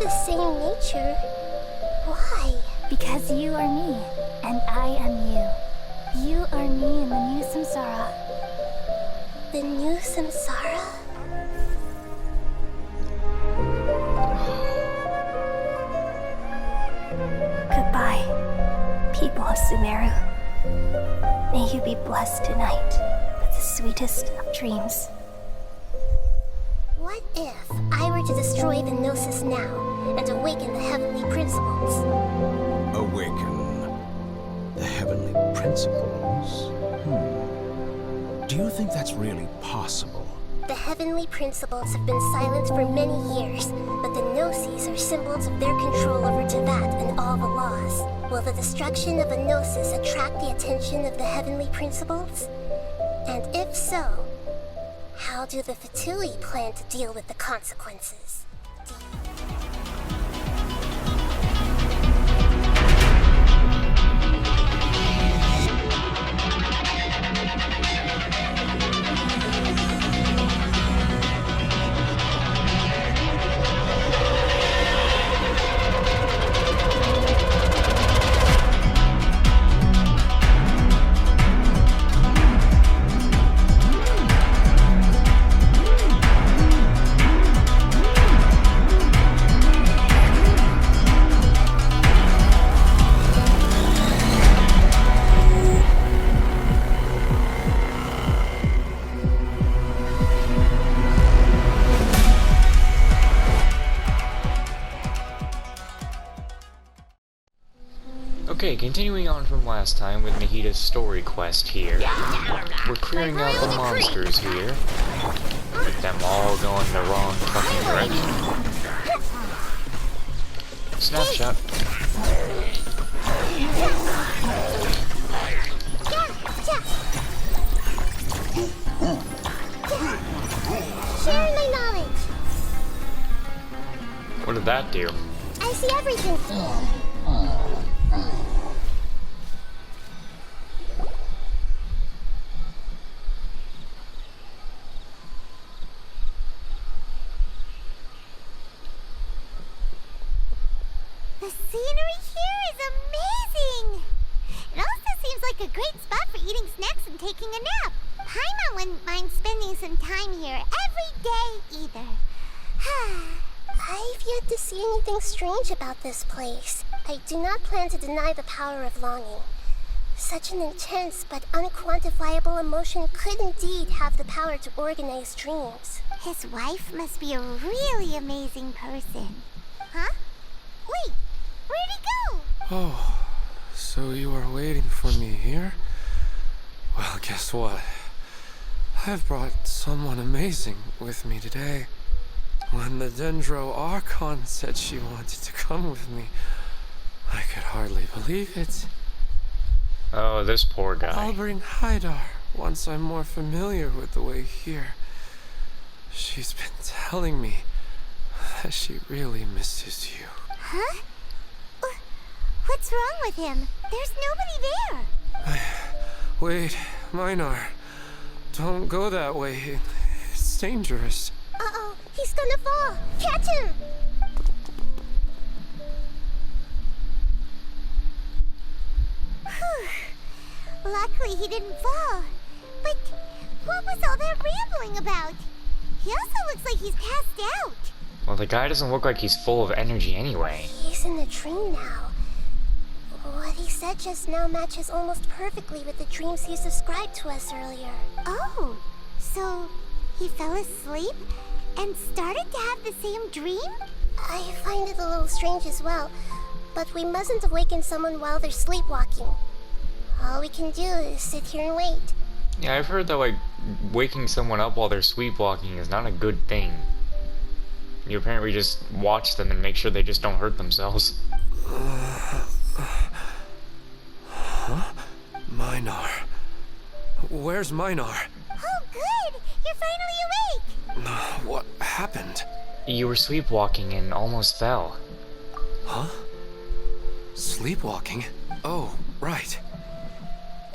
the same nature. Why? Because you are me, and I am you. You are me in the new samsara. The new samsara? Goodbye, people of Sumeru. May you be blessed tonight with the sweetest of dreams. What if I were to destroy the Gnosis now and awaken the heavenly principles? Awaken the heavenly principles? Do you think that's really possible? The heavenly principles have been silent for many years, but the Gnosis are symbols of their control over Teyvat and all the laws. Will the destruction of a Gnosis attract the attention of the heavenly principles? And if so, how do the Fatui plan to deal with the consequences? Okay, continuing on from last time with Nahida's story quest here. We're clearing out the monsters here. With them all going the wrong fucking direction. Snapshot. Sharing my knowledge. What did that do? I see everything. The scenery here is amazing! It also seems like a great spot for eating snacks and taking a nap. Paimon wouldn't mind spending some time here every day either. I've yet to see anything strange about this place. I do not plan to deny the power of longing. Such an intense but unquantifiable emotion could indeed have the power to organize dreams. His wife must be a really amazing person. Huh? Wait, where'd he go? Oh, so you are waiting for me here? Well, guess what? I've brought someone amazing with me today. When the Dendro Archon said she wanted to come with me, I could hardly believe it. Oh, this poor guy. I'll bring Haidar once I'm more familiar with the way here. She's been telling me that she really misses you. Huh? What's wrong with him? There's nobody there. Wait, Minar. Don't go that way. It's dangerous. Uh-oh, he's gonna fall. Catch him! Luckily he didn't fall. But what was all that rambling about? He also looks like he's passed out. Well, the guy doesn't look like he's full of energy anyway. He's in a dream now. What he said just now matches almost perfectly with the dreams he's described to us earlier. Oh, so he fell asleep and started to have the same dream? I find it a little strange as well, but we mustn't awaken someone while they're sleepwalking. All we can do is sit here and wait. Yeah, I've heard that, like, waking someone up while they're sleepwalking is not a good thing. You apparently just watch them and make sure they just don't hurt themselves. Huh? Minar. Where's Minar? Oh, good! You're finally awake! What happened? You were sleepwalking and almost fell. Huh? Sleepwalking? Oh, right.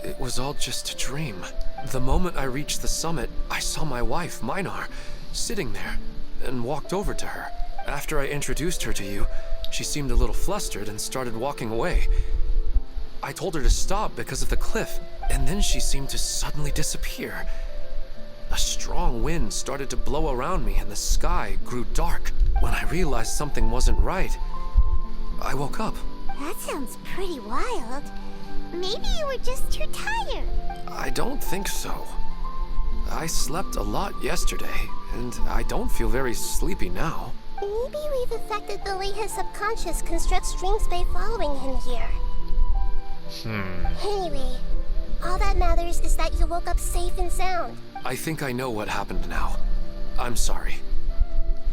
It was all just a dream. The moment I reached the summit, I saw my wife, Minar, sitting there, and walked over to her. After I introduced her to you, she seemed a little flustered and started walking away. I told her to stop because of the cliff, and then she seemed to suddenly disappear. A strong wind started to blow around me and the sky grew dark. When I realized something wasn't right, I woke up. That sounds pretty wild. Maybe you were just too tired. I don't think so. I slept a lot yesterday, and I don't feel very sleepy now. Maybe we've affected the way his subconscious constructs dreams by following him here. Anyway, all that matters is that you woke up safe and sound. I think I know what happened now. I'm sorry.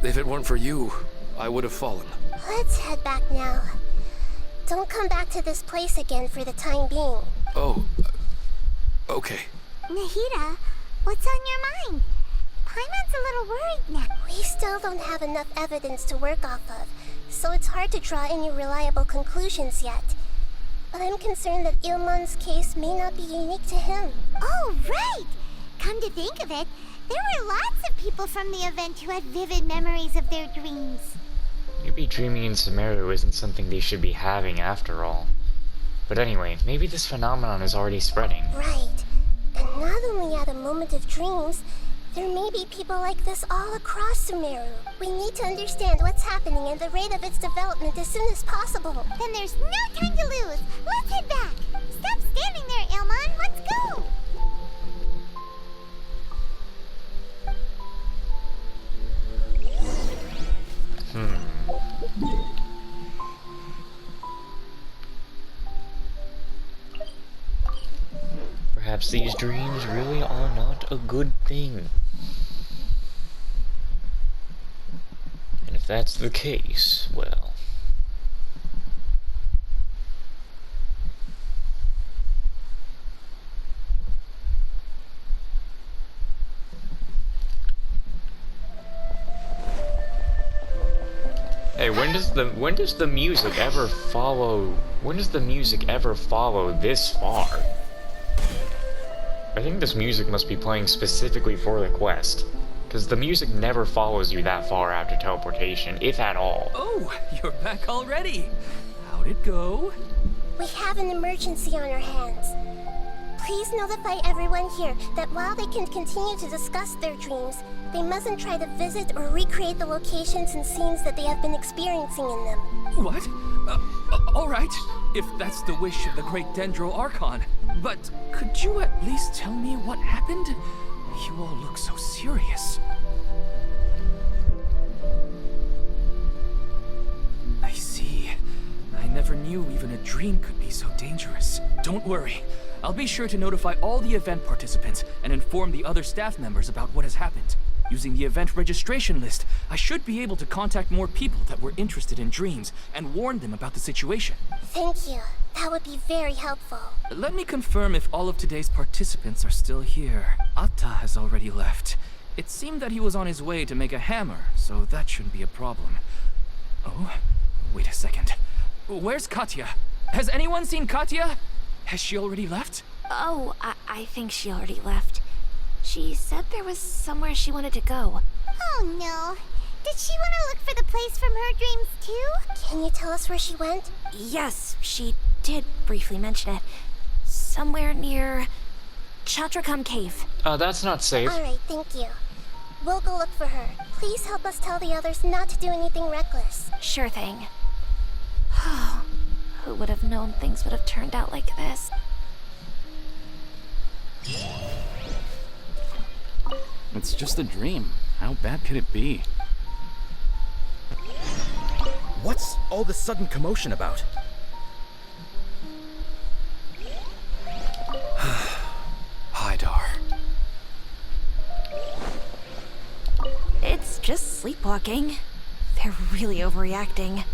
If it weren't for you, I would have fallen. Let's head back now. Don't come back to this place again for the time being. Oh, okay. Nahida, what's on your mind? Paimon's a little worried now. We still don't have enough evidence to work off of, so it's hard to draw any reliable conclusions yet. But I'm concerned that Ilmon's case may not be unique to him. Oh, right! Come to think of it, there were lots of people from the event who had vivid memories of their dreams. Maybe dreaming in Sumeru isn't something they should be having after all. But anyway, maybe this phenomenon is already spreading. Right. And not only at a moment of dreams, there may be people like this all across Sumeru. We need to understand what's happening and the rate of its development as soon as possible. Then there's no time to lose. Let's head back. Stop standing there, Ilmon. Let's go. Perhaps these dreams really are not a good thing. And if that's the case, well... Hey, when does the music ever follow this far? I think this music must be playing specifically for the quest, because the music never follows you that far after teleportation, if at all. Oh, you're back already. How'd it go? We have an emergency on our hands. Please notify everyone here that while they can continue to discuss their dreams, they mustn't try to visit or recreate the locations and scenes that they have been experiencing in them. What? All right, if that's the wish of the great Dendro Archon. But could you at least tell me what happened? You all look so serious. I see. I never knew even a dream could be so dangerous. Don't worry. I'll be sure to notify all the event participants and inform the other staff members about what has happened. Using the event registration list, I should be able to contact more people that were interested in dreams and warn them about the situation. Thank you. That would be very helpful. Let me confirm if all of today's participants are still here. Atta has already left. It seemed that he was on his way to make a hammer, so that shouldn't be a problem. Oh, wait a second. Where's Katya? Has anyone seen Katya? Has she already left? Oh, I think she already left. She said there was somewhere she wanted to go. Oh no. Did she want to look for the place from her dreams too? Can you tell us where she went? Yes, she did briefly mention it. Somewhere near Chatrakam Cave. That's not safe. Alright, thank you. We'll go look for her. Please help us tell the others not to do anything reckless. Sure thing. Who would have known things would have turned out like this? It's just a dream. How bad could it be? What's all the sudden commotion about? Haidar. It's just sleepwalking. They're really overreacting.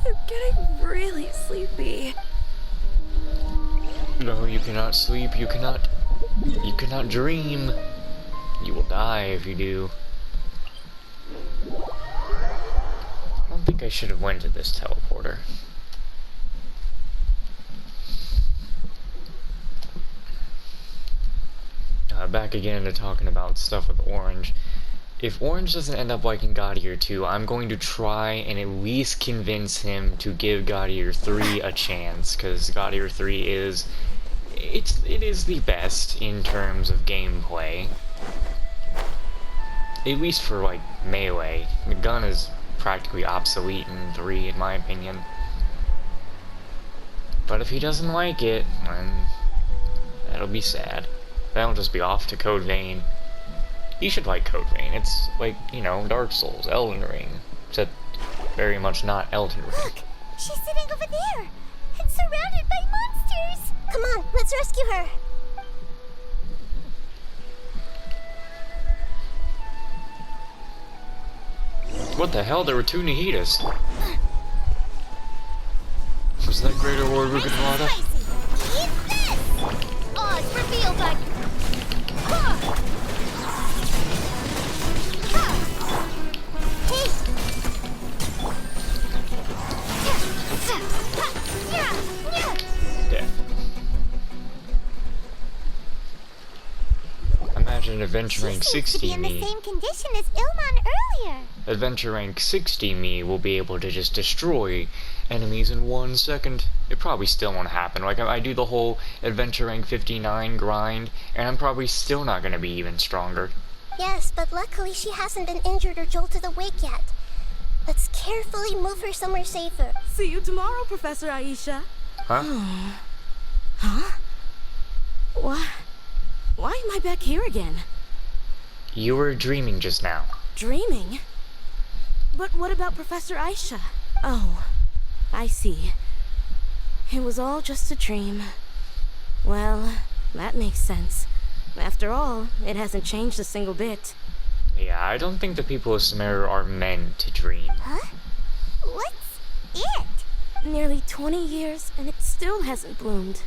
I'm getting really sleepy. No, you cannot sleep, you cannot dream. You will die if you do. I don't think I should have went to this teleporter. Back again to talking about stuff with Orange. if Orange doesn't end up liking God Eater 2, I'm going to try and at least convince him to give God Eater 3 a chance, because God Eater 3 is... It is the best in terms of gameplay. At least for, like, melee. The gun is practically obsolete in 3, in my opinion. But if he doesn't like it, then that'll be sad. That'll just be off to Code Vein. You should like Code Vein. It's like, you know, Dark Souls, Elden Ring. Except very much not Elden Ring. Look, she's sitting over there and surrounded by monsters. Come on, let's rescue her. What the hell? There were 2 Nahitas. Was that Greater Lord Rugenrada? Spicy. Eat this! Oh, it's reveal button. Huh. Huh. Hey. Death. Imagine Adventure Rank She seems to 60 be in the me. same condition as Ilmon earlier. Adventure Rank 60 me will be able to just destroy enemies in 1 second. It probably still won't happen. Like, I do the whole Adventure Rank 59 grind, and I'm probably still not gonna be even stronger. Yes, but luckily she hasn't been injured or jolted awake yet. Let's carefully move her somewhere safer. See you tomorrow, Professor Aisha. Huh? Huh? Why am I back here again? You were dreaming just now. Dreaming? But what about Professor Aisha? Oh, I see. It was all just a dream. Well, that makes sense. After all, it hasn't changed a single bit. Yeah, I don't think the people of Sumeru are meant to dream. Huh? What's it? Nearly 20 years, and it still hasn't bloomed.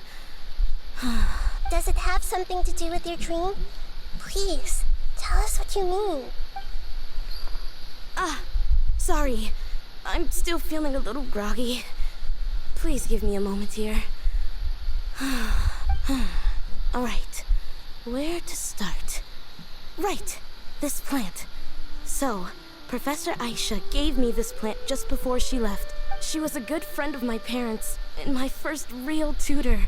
Does it have something to do with your dream? Please, tell us what you mean. Sorry. I'm still feeling a little groggy. Please give me a moment here. Alright. Where to start? Right. This plant. So, Professor Aisha gave me this plant just before she left. She was a good friend of my parents, and my first real tutor.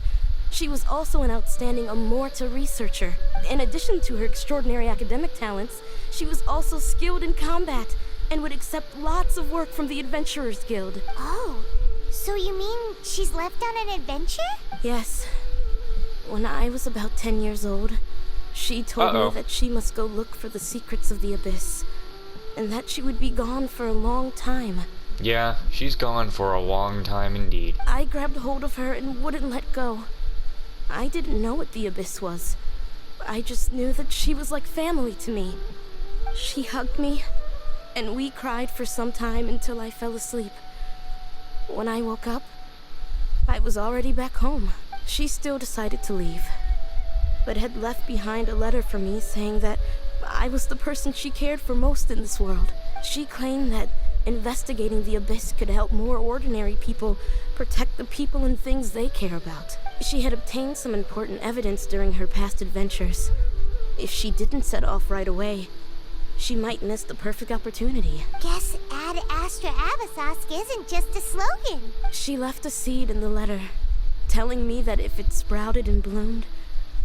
She was also an outstanding Amorta researcher. In addition to her extraordinary academic talents, she was also skilled in combat, and would accept lots of work from the Adventurers Guild. Oh, so you mean she's left on an adventure? Yes. When I was about 10 years old, she told me that she must go look for the secrets of the Abyss, and that she would be gone for a long time. Yeah, she's gone for a long time indeed. I grabbed hold of her and wouldn't let go. I didn't know what the Abyss was. I just knew that she was like family to me. She hugged me, and we cried for some time until I fell asleep. When I woke up, I was already back home. She still decided to leave, but had left behind a letter for me saying that I was the person she cared for most in this world. She claimed that investigating the Abyss could help more ordinary people protect the people and things they care about. She had obtained some important evidence during her past adventures. If she didn't set off right away, she might miss the perfect opportunity. Guess Ad Astra Abasask isn't just a slogan. She left a seed in the letter, telling me that if it sprouted and bloomed,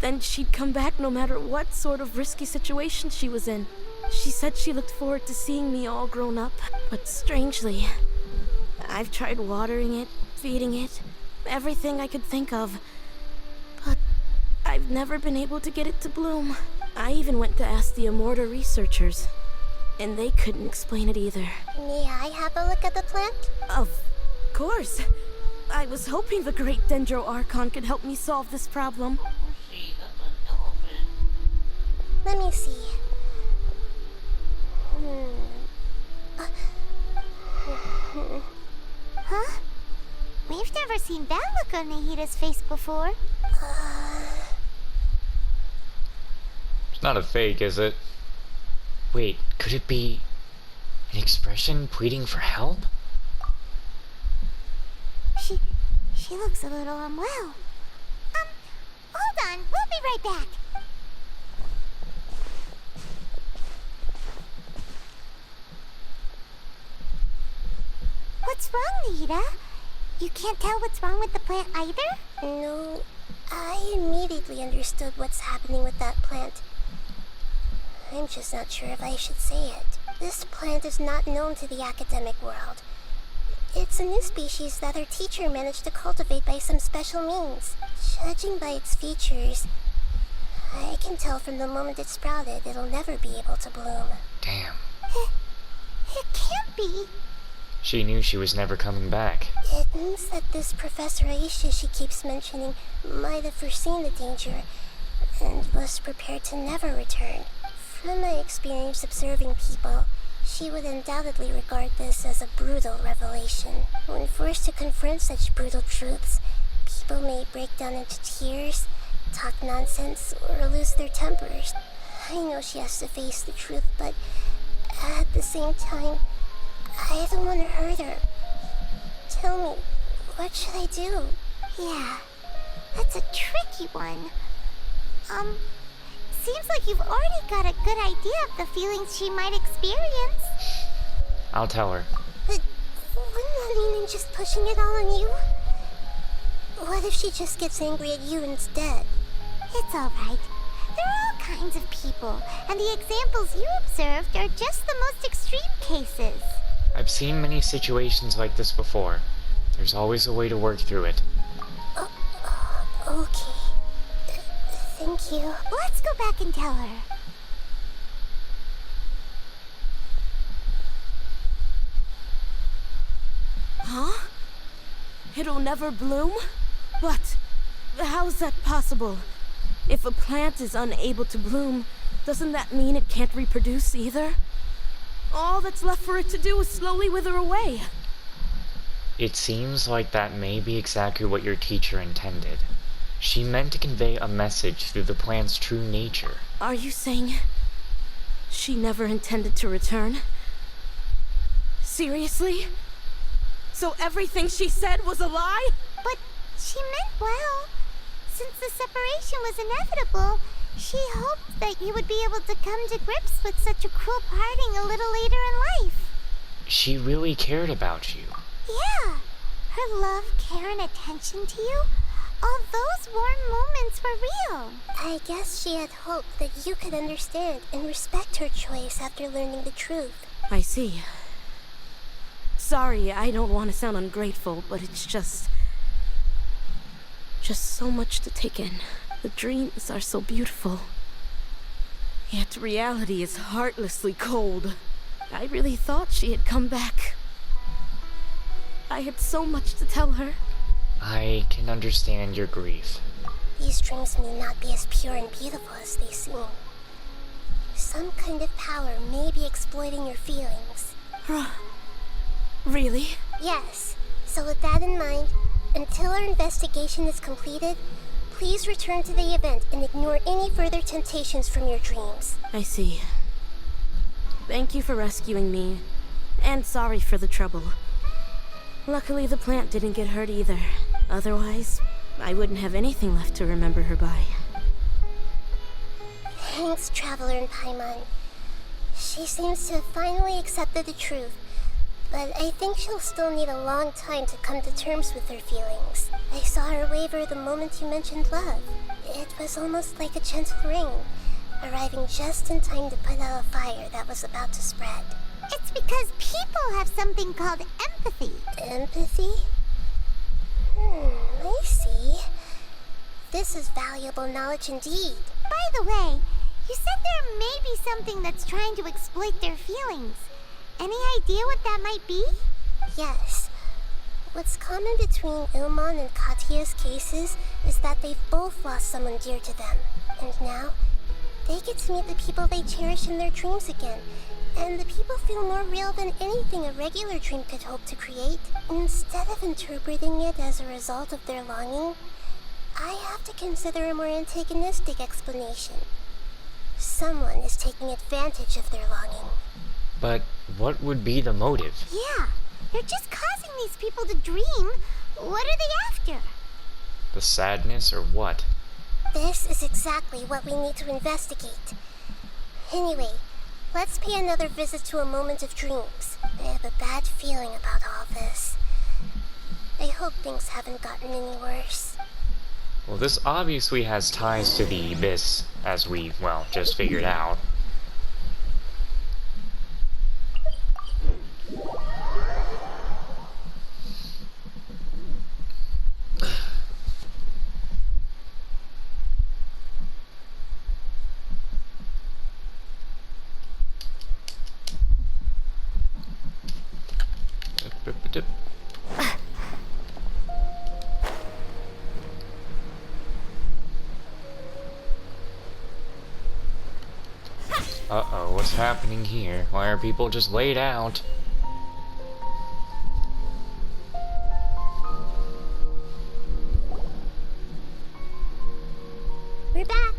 then she'd come back no matter what sort of risky situation she was in. She said she looked forward to seeing me all grown up, but strangely, I've tried watering it, feeding it, everything I could think of, but I've never been able to get it to bloom. I even went to ask the Amorta researchers, and they couldn't explain it either. May I have a look at the plant? Of course. I was hoping the great Dendro Archon could help me solve this problem. Let me see. Huh? We've never seen that look on Nahita's face before. It's not a fake, is it? Wait, could it be an expression pleading for help? She looks a little unwell. Hold on, we'll be right back. wrong, Rita? You can't tell what's wrong with the plant either? No, I immediately understood what's happening with that plant. I'm just not sure if I should say it. This plant is not known to the academic world. It's a new species that our teacher managed to cultivate by some special means. Judging by its features, I can tell from the moment it sprouted it'll never be able to bloom. Damn. It can't be. She knew she was never coming back. It means that this Professor Aisha she keeps mentioning might have foreseen the danger and was prepared to never return. From my experience observing people, she would undoubtedly regard this as a brutal revelation. When forced to confront such brutal truths, people may break down into tears, talk nonsense, or lose their tempers. I know she has to face the truth, but at the same time, I don't want to hurt her. Tell me, what should I do? Yeah, that's a tricky one. Seems like you've already got a good idea of the feelings she might experience. I'll tell her. But wouldn't that mean I'm just pushing it all on you? What if she just gets angry at you instead? It's alright. There are all kinds of people, and the examples you observed are just the most extreme cases. I've seen many situations like this before. There's always a way to work through it. Okay. Thank you. Let's go back and tell her. Huh? It'll never bloom? But how's that possible? If a plant is unable to bloom, doesn't that mean it can't reproduce either? All that's left for it to do is slowly wither away. It seems like that may be exactly what your teacher intended. She meant to convey a message through the plant's true nature. Are you saying she never intended to return? Seriously? So everything she said was a lie? But she meant well. Since the separation was inevitable, she hoped that you would be able to come to grips with such a cruel parting a little later in life. She really cared about you. Yeah. Her love, care, and attention to you, all those warm moments were real. I guess she had hoped that you could understand and respect her choice after learning the truth. I see. Sorry, I don't want to sound ungrateful, but it's just so much to take in. The dreams are so beautiful. Yet reality is heartlessly cold. I really thought she had come back. I had so much to tell her. I can understand your grief. These dreams may not be as pure and beautiful as they seem. Some kind of power may be exploiting your feelings. Really? Yes. So with that in mind, until our investigation is completed, please return to the event and ignore any further temptations from your dreams. I see. Thank you for rescuing me, and sorry for the trouble. Luckily, the plant didn't get hurt either. Otherwise, I wouldn't have anything left to remember her by. Thanks, Traveler in Paimon. She seems to have finally accepted the truth, but I think she'll still need a long time to come to terms with her feelings. I saw her waver the moment you mentioned love. It was almost like a gentle rain, arriving just in time to put out a fire that was about to spread. It's because people have something called empathy. Empathy? I see. This is valuable knowledge indeed. By the way, you said there may be something that's trying to exploit their feelings. Any idea what that might be? Yes. What's common between Ilmon and Katya's cases is that they've both lost someone dear to them. And now, they get to meet the people they cherish in their dreams again. And the people feel more real than anything a regular dream could hope to create. Instead of interpreting it as a result of their longing, I have to consider a more antagonistic explanation. Someone is taking advantage of their longing. But what would be the motive? Yeah, they're just causing these people to dream. What are they after? The sadness or what? This is exactly what we need to investigate. Anyway, let's pay another visit to a moment of dreams. I have a bad feeling about all this. I hope things haven't gotten any worse. Well, this obviously has ties to the Abyss, as we, well, just figured out. Uh-oh, what's happening here? Why are people just laid out? We're back.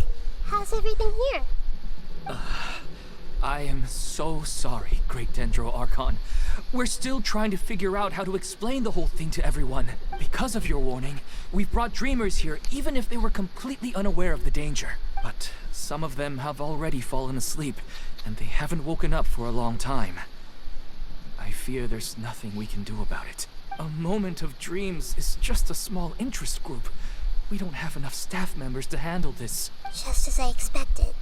How's everything here? I am so sorry, Great Dendro Archon. We're still trying to figure out how to explain the whole thing to everyone. Because of your warning, we've brought dreamers here even if they were completely unaware of the danger. But some of them have already fallen asleep, and they haven't woken up for a long time. I fear there's nothing we can do about it. A moment of dreams is just a small interest group. We don't have enough staff members to handle this. Just as I expected.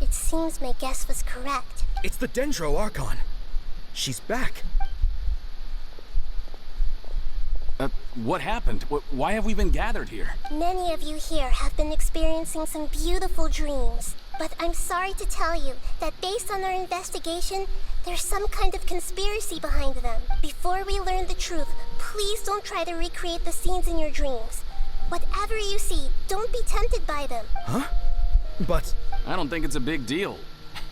It seems my guess was correct. It's the Dendro Archon. She's back. What happened? Why have we been gathered here? Many of you here have been experiencing some beautiful dreams. But I'm sorry to tell you that based on our investigation, there's some kind of conspiracy behind them. Before we learn the truth, please don't try to recreate the scenes in your dreams. Whatever you see, don't be tempted by them. Huh? But... I don't think it's a big deal.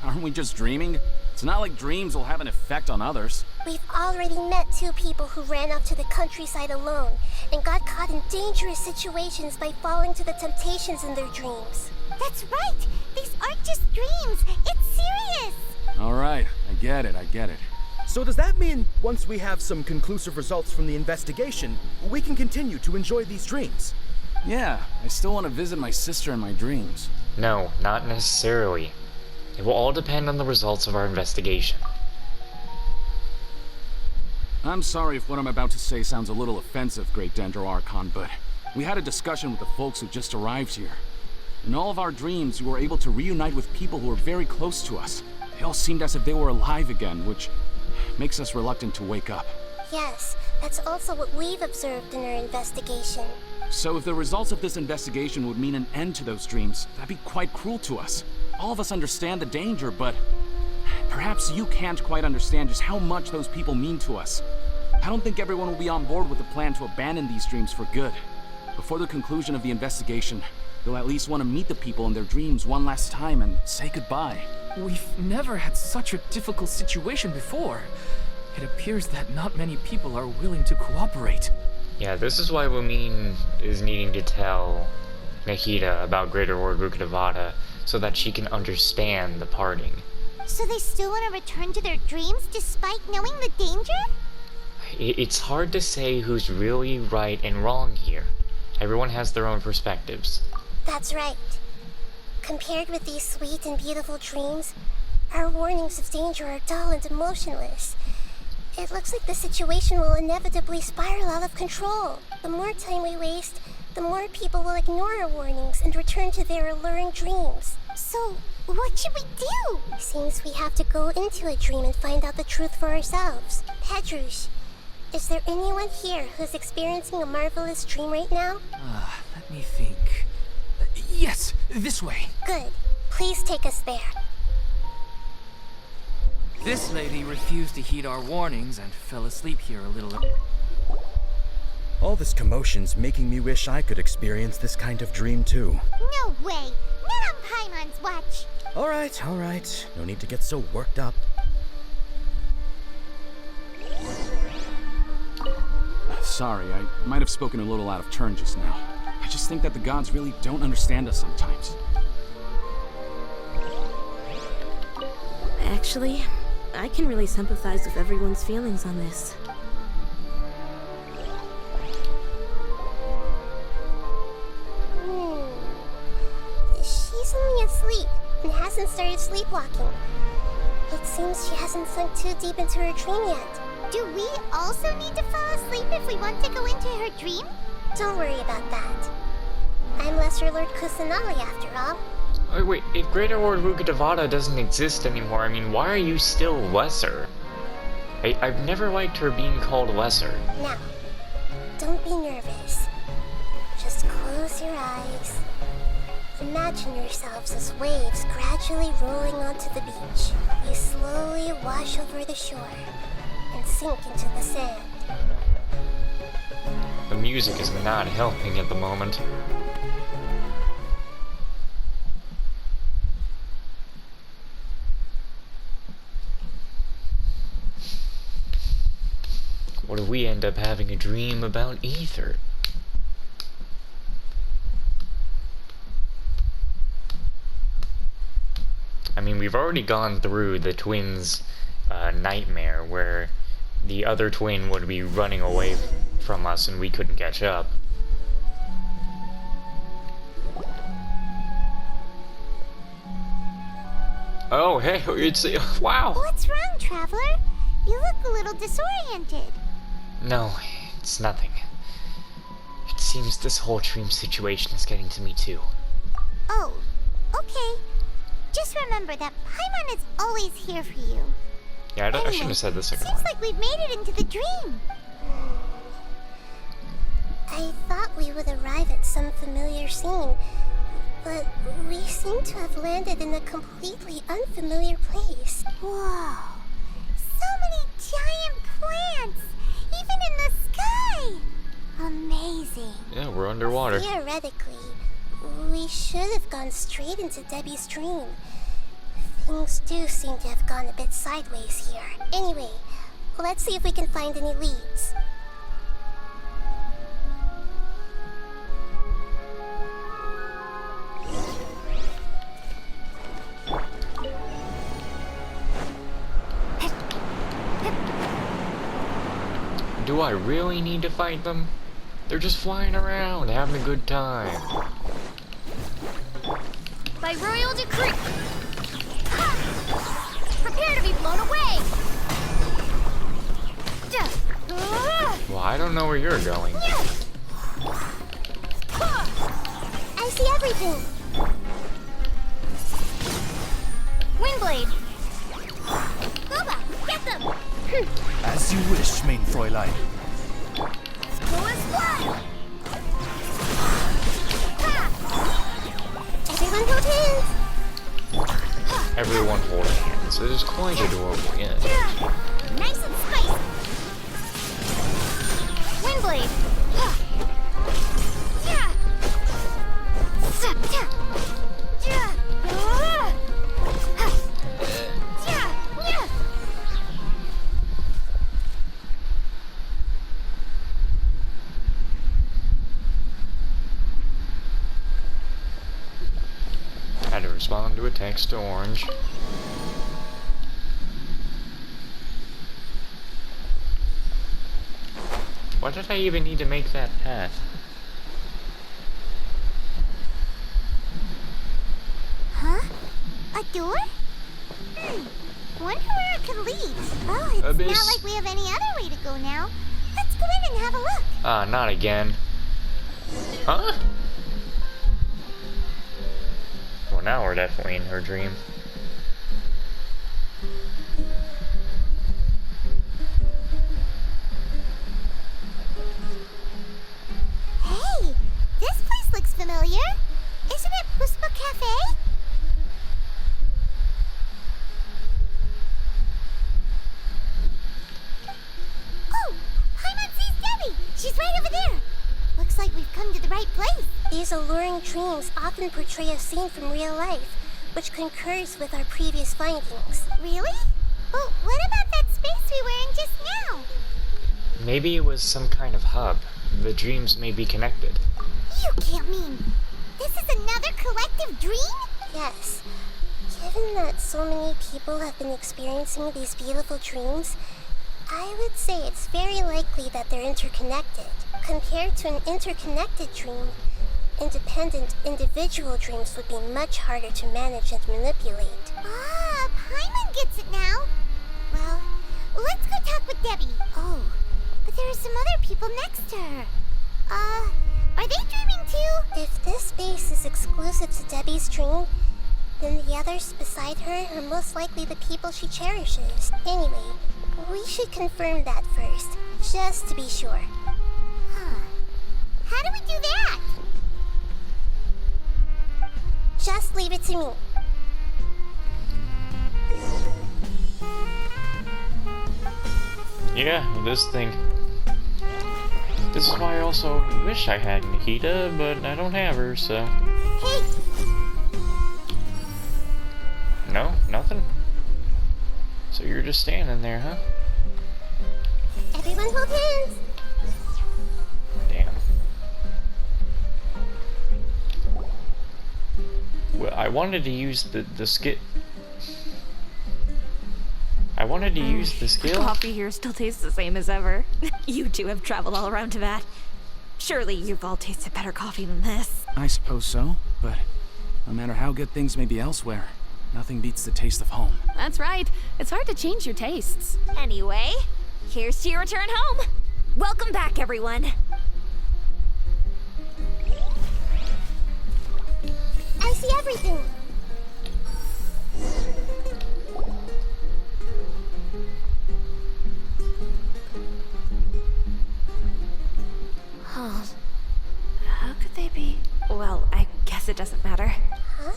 Aren't we just dreaming? It's not like dreams will have an effect on others. We've already met 2 people who ran off to the countryside alone and got caught in dangerous situations by falling to the temptations in their dreams. That's right! These aren't just dreams! It's serious! Alright, I get it. so does that mean once we have some conclusive results from the investigation, we can continue to enjoy these dreams? Yeah, I still want to visit my sister in my dreams. No, not necessarily. It will all depend on the results of our investigation. I'm sorry if what I'm about to say sounds a little offensive, Great Dendro Archon, but we had a discussion with the folks who just arrived here. In all of our dreams, we were able to reunite with people who were very close to us. They all seemed as if they were alive again, which makes us reluctant to wake up. Yes, that's also what we've observed in our investigation. So if the results of this investigation would mean an end to those dreams, that'd be quite cruel to us. All of us understand the danger, but perhaps you can't quite understand just how much those people mean to us. I don't think everyone will be on board with the plan to abandon these dreams for good. Before the conclusion of the investigation, they'll at least want to meet the people in their dreams one last time and say goodbye. We've never had such a difficult situation before. It appears that not many people are willing to cooperate. Yeah, this is why Lumine is needing to tell Nahida about Greater Lord Rukkhadevata, so that she can understand the parting. So they still want to return to their dreams despite knowing the danger? It's hard to say who's really right and wrong here. Everyone has their own perspectives. That's right. Compared with these sweet and beautiful dreams, our warnings of danger are dull and emotionless. It looks like the situation will inevitably spiral out of control. The more time we waste, the more people will ignore our warnings and return to their alluring dreams. So, what should we do? Seems we have to go into a dream and find out the truth for ourselves. Pedrush, is there anyone here who's experiencing a marvelous dream right now? Let me think. Yes, this way. Good. Please take us there. This lady refused to heed our warnings and fell asleep here a little. All this commotion's making me wish I could experience this kind of dream too. No way! Not on Paimon's watch! Alright. No need to get so worked up. Sorry, I might have spoken a little out of turn just now. I just think that the gods really don't understand us sometimes. Actually, I can really sympathize with everyone's feelings on this. She's only asleep and hasn't started sleepwalking. It seems she hasn't sunk too deep into her dream yet. Do we also need to fall asleep if we want to go into her dream? Don't worry about that. I'm Lesser Lord Kusanali after all. Oh, wait, if Greater Lord Rukkhadevata doesn't exist anymore, I mean, why are you still Lesser? I've never liked her being called Lesser. Now, don't be nervous. Just close your eyes. Imagine yourselves as waves gradually rolling onto the beach. You slowly wash over the shore and sink into the sand. The music is not helping at the moment. What if we end up having a dream about Ether? I mean, we've already gone through the twins' nightmare where the other twin would be running away from us and we couldn't catch up. Oh, hey, it's... wow! What's wrong, Traveler? You look a little disoriented. No, it's nothing. It seems this whole dream situation is getting to me too. Oh, okay. Just remember that Paimon is always here for you. Yeah, I Anyway, shouldn't have said the second seems one. like we've made it into the dream. I thought we would arrive at some familiar scene, but we seem to have landed in a completely unfamiliar place. Whoa. So many giant plants! Even in the sky! Amazing. Yeah, we're underwater. Theoretically, we should have gone straight into Debbie's dream. Things do seem to have gone a bit sideways here. Anyway, let's see if we can find any leads. Do I really need to fight them? They're just flying around, having a good time. By royal decree! Ha! Prepare to be blown away! Well, I don't know where you're going. I see everything! Windblade! Boba, get them! As you wish, main Fräulein. Go as fly! Everyone hold hands! Everyone hold hands. It is quite adorable, yes. Nice and spicy! Windblade! Had to respond to a text to Orange. Why did I even need to make that path? Huh? A door? Wonder where it could lead. Oh, it's Abyss. not like we have any other way to go now. Let's go in and have a look. Ah, not again. Huh? Well, now we're definitely in her dream. Hey, this place looks familiar. Isn't it Puspa Cafe? Oh, Paimon sees Debbie. She's right over there. Looks like we've come to the right place. These alluring dreams often portray a scene from real life, which concurs with our previous findings. Really? Well, what about that space we were in just now? Maybe it was some kind of hub. The dreams may be connected. You can't mean this is another collective dream? Yes. Given that so many people have been experiencing these beautiful dreams, I would say it's very likely that they're interconnected. Compared to an interconnected dream, independent individual dreams would be much harder to manage and manipulate. Ah, Paimon gets it now. Well, let's go talk with Debbie. Oh, but there are some other people next to her. Are they dreaming too? If this space is exclusive to Debbie's dream, then the others beside her are most likely the people she cherishes. Anyway, we should confirm that first, just to be sure. Huh. How do we do that? Just leave it to me. Yeah, this thing. This is why I also wish I had Nikita, but I don't have her, so... Hey! No? Nothing? So you're just standing there, huh? Everyone hold hands! Damn. Well, I wanted to use the skill. I wanted to use the skill. Coffee here still tastes the same as ever. You two have traveled all around Tibet. Surely you've all tasted better coffee than this. I suppose so, but no matter how good things may be elsewhere, nothing beats the taste of home. That's right. It's hard to change your tastes. Anyway, here's to your return home. Welcome back, everyone. I see everything! Huh. How could they be? Well, I guess it doesn't matter. Huh?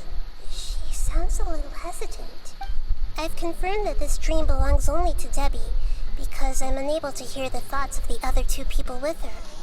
She sounds a little hesitant. I've confirmed that this dream belongs only to Debbie, because I'm unable to hear the thoughts of the other two people with her.